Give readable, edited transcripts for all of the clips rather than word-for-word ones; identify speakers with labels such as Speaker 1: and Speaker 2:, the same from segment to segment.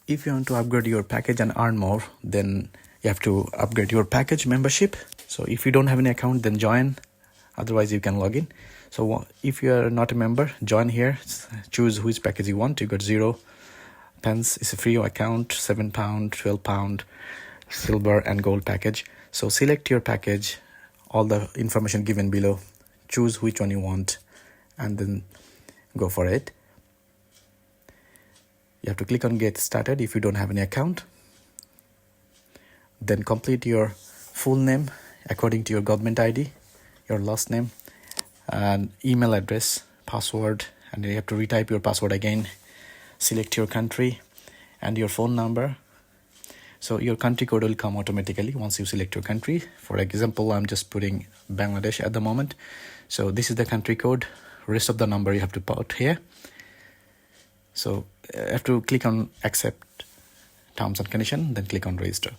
Speaker 1: if you want to upgrade your package and earn more, then you have to upgrade your package membership. So if you don't have any account, then join, otherwise you can log in. So if you are not a member, join here, choose which package you want. You got 0 pence, it's a free account, £7, £12 silver and gold package. So select your package, all the information given below, choose which one you want, and then go for it. You have to click on get started if you don't have any account. Then complete your full name according to your government ID, your last name and email address, password, and then you have to retype your password again. Select your country and your phone number. So your country code will come automatically once you select your country. For example, I'm just putting Bangladesh at the moment. So this is the country code. Rest of the number you have to put here. So you have to click on accept terms and condition, then click on register.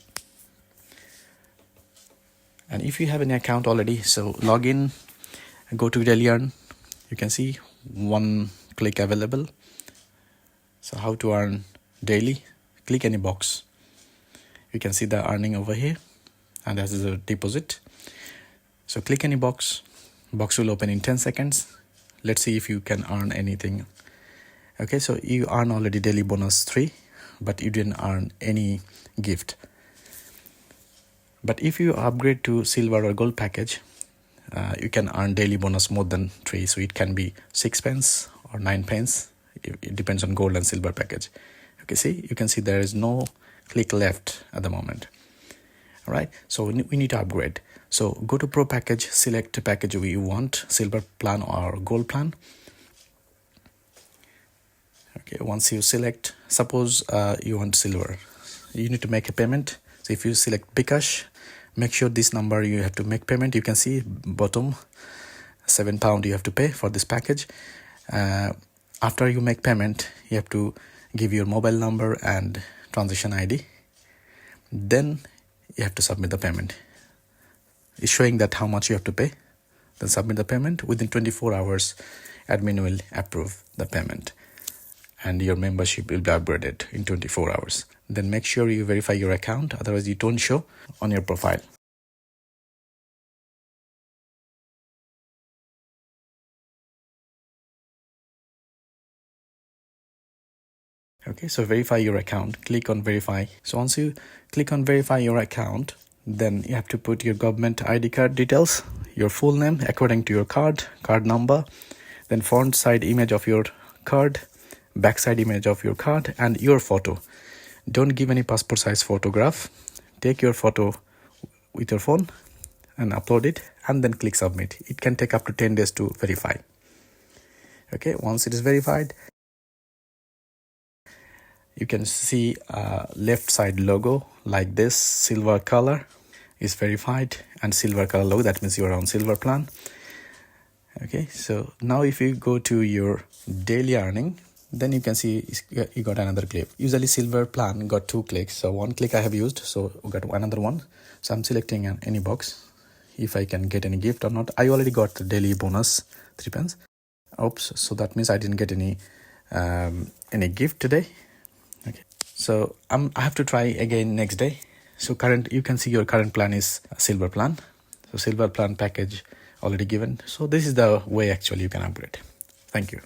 Speaker 1: And if you have an account already, so log in, go to Daily Earn. You can see one click available. So how to earn daily, click any box. You can see the earning over here, and this is a deposit. So click any box will open in 10 seconds. Let's see if you can earn anything. Okay, so you earn already daily bonus 3, but you didn't earn any gift. But if you upgrade to silver or gold package, you can earn daily bonus more than 3. So it can be 6 pence or 9 pence. It depends on gold and silver package. Okay, see, you can see there is no click left at the moment. All right, so we need to upgrade. So go to pro package, select the package we want, silver plan or gold plan. Okay, once you select, suppose you want silver, you need to make a payment. So if you select Bcash, make sure this number you have to make payment. You can see bottom, £7 you have to pay for this package. After you make payment, you have to give your mobile number and transaction ID. Then you have to submit the payment. It's showing that how much you have to pay. Then submit the payment. Within 24 hours, admin will approve the payment, and your membership will be upgraded in 24 hours. Then make sure you verify your account, otherwise you don't show on your profile. Okay, so verify your account, click on verify. So once you click on verify your account, then you have to put your government ID card details, your full name according to your card number, then front side image of your card, back side image of your card, and your photo. Don't give any passport size photograph. Take your photo with your phone and upload it, and then click submit. It can take up to 10 days to verify. Okay, once it is verified, you can see left side logo like this, silver color is verified, and silver color logo, that means you are on silver plan. Okay, so now if you go to your daily earning, then you can see you got another clip. Usually silver plan got 2 clicks, so 1 click I have used, so we got another one. So I'm selecting any box if I can get any gift or not. I already got the daily bonus 3 pence. Oops, so that means I didn't get any gift today. Okay, so I have to try again next day. So you can see your current plan is silver plan. So silver plan package already given. So this is the way actually you can upgrade. Thank you.